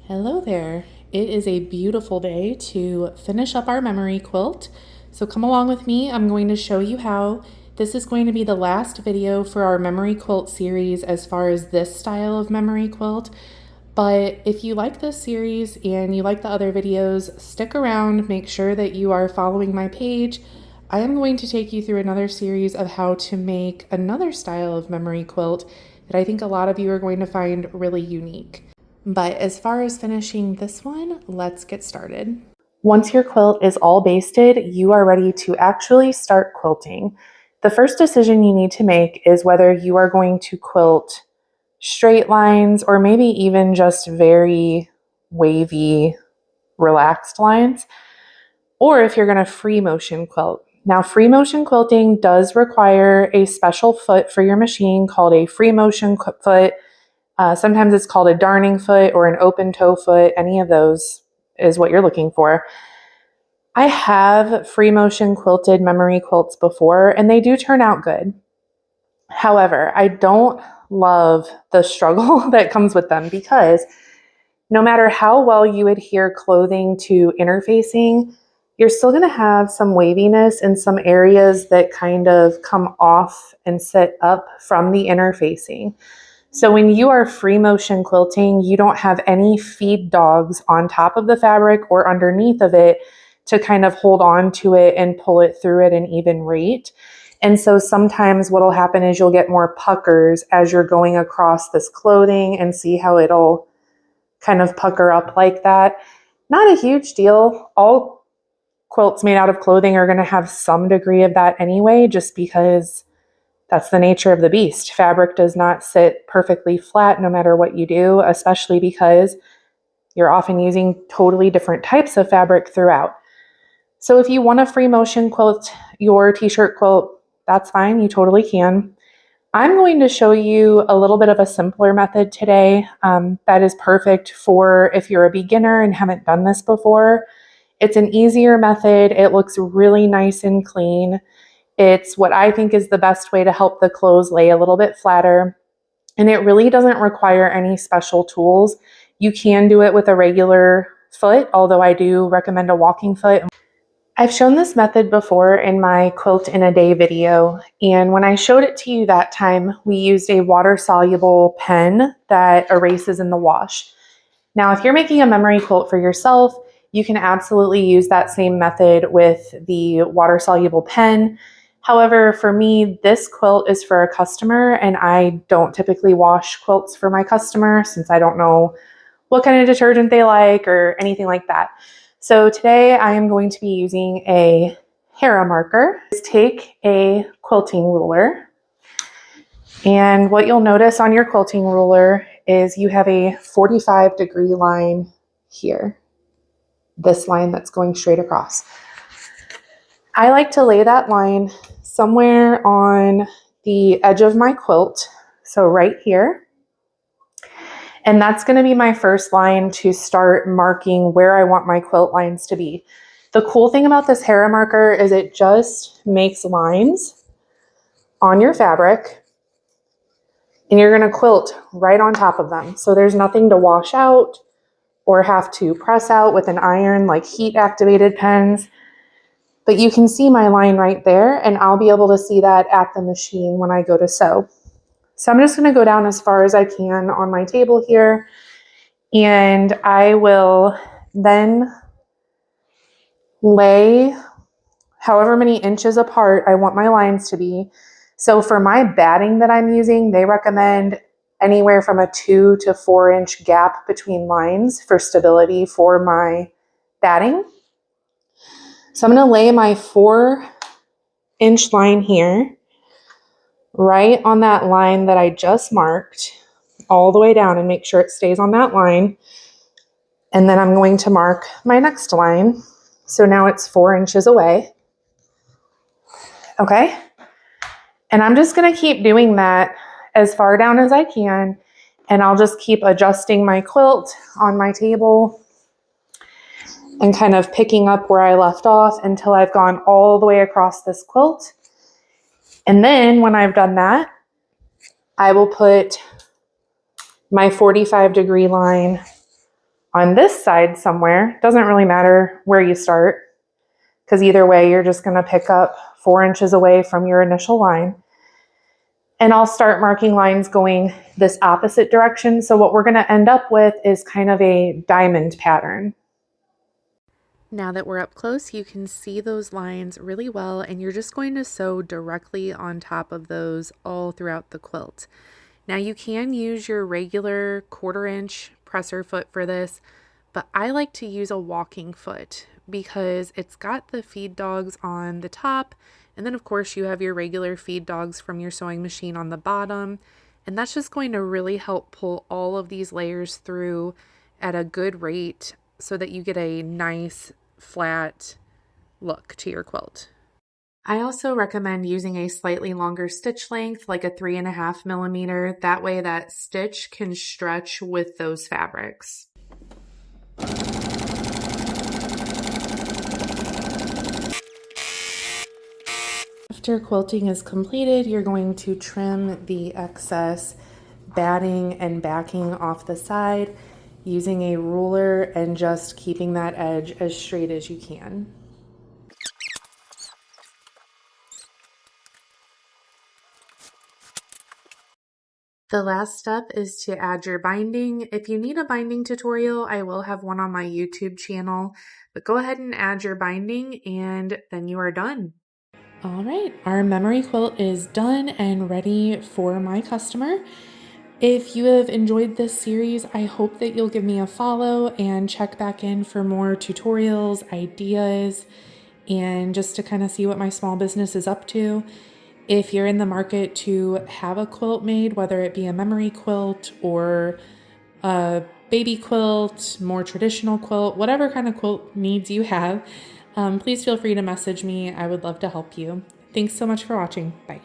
Hello there. It is a beautiful day to finish up our memory quilt. So come along with me. I'm going to show you how. This is going to be the last video for our memory quilt series as far as this style of memory quilt. But if you like this series and you like the other videos, stick around, make sure that you are following my page. I am going to take you through another series of how to make another style of memory quilt that I think a lot of you are going to find really unique. But as far as finishing this one, let's get started. Once your quilt is all basted, you are ready to actually start quilting. The first decision you need to make is whether you are going to quilt straight lines or maybe even just very wavy, relaxed lines, or if you're going to free motion quilt. Now, free motion quilting does require a special foot for your machine called a free motion foot. Sometimes it's called a darning foot or an open toe foot. Any of those is what you're looking for. I have free motion quilted memory quilts before, and they do turn out good. However, I don't love the struggle that comes with them because no matter how well you adhere clothing to interfacing, you're still going to have some waviness in some areas that kind of come off and sit up from the interfacing. So when you are free motion quilting, you don't have any feed dogs on top of the fabric or underneath of it to kind of hold on to it and pull it through at an even rate. And so sometimes what'll happen is you'll get more puckers as you're going across this clothing and see how it'll kind of pucker up like that. Not a huge deal. All quilts made out of clothing are going to have some degree of that anyway, just because that's the nature of the beast. Fabric does not sit perfectly flat no matter what you do, especially because you're often using totally different types of fabric throughout. So if you want to free motion quilt your t-shirt quilt, that's fine. You totally can. I'm going to show you a little bit of a simpler method today that is perfect for if you're a beginner and haven't done this before. It's an easier method. It looks really nice and clean. It's what I think is the best way to help the clothes lay a little bit flatter. And it really doesn't require any special tools. You can do it with a regular foot, although I do recommend a walking foot. I've shown this method before in my quilt in a day video, and when I showed it to you that time, we used a water-soluble pen that erases in the wash. Now, if you're making a memory quilt for yourself, you can absolutely use that same method with the water-soluble pen. However, for me, this quilt is for a customer, and I don't typically wash quilts for my customer since I don't know what kind of detergent they like or anything like that. So today I am going to be using a Hera marker. Take a quilting ruler, and what you'll notice on your quilting ruler is you have a 45-degree line here. This line that's going straight across. I like to lay that line somewhere on the edge of my quilt, so right here. And that's going to be my first line to start marking where I want my quilt lines to be. The cool thing about this Hera marker is it just makes lines on your fabric, and you're going to quilt right on top of them. So there's nothing to wash out or have to press out with an iron like heat activated pens. But you can see my line right there, and I'll be able to see that at the machine when I go to sew. So I'm just going to go down as far as I can on my table here, and I will then lay however many inches apart I want my lines to be. So for my batting that I'm using, they recommend anywhere from a 2 to 4 inch gap between lines for stability for my batting. So I'm going to lay my 4-inch line here, right on that line that I just marked, all the way down, and make sure it stays on that line. And then I'm going to mark my next line. So now it's 4 inches away. Okay. And I'm just going to keep doing that as far down as I can. And I'll just keep adjusting my quilt on my table and kind of picking up where I left off until I've gone all the way across this quilt. And then when I've done that, I will put my 45-degree line on this side somewhere. Doesn't really matter where you start, because either way, you're just going to pick up 4 inches away from your initial line. And I'll start marking lines going this opposite direction. So what we're going to end up with is kind of a diamond pattern. Now that we're up close, you can see those lines really well, and you're just going to sew directly on top of those all throughout the quilt. Now you can use your regular 1/4 inch presser foot for this, but I like to use a walking foot because it's got the feed dogs on the top, and then of course you have your regular feed dogs from your sewing machine on the bottom, and that's just going to really help pull all of these layers through at a good rate so that you get a nice flat look to your quilt. I also recommend using a slightly longer stitch length, like a 3.5 millimeter. That way that stitch can stretch with those fabrics. After quilting is completed, you're going to trim the excess batting and backing off the side using a ruler and just keeping that edge as straight as you can. The last step is to add your binding. If you need a binding tutorial, I will have one on my YouTube channel, but go ahead and add your binding and then you are done. All right, our memory quilt is done and ready for my customer. If you have enjoyed this series, I hope that you'll give me a follow and check back in for more tutorials, ideas, and just to kind of see what my small business is up to. If you're in the market to have a quilt made, whether it be a memory quilt or a baby quilt, more traditional quilt, whatever kind of quilt needs you have, please feel free to message me. I would love to help you. Thanks so much for watching. Bye.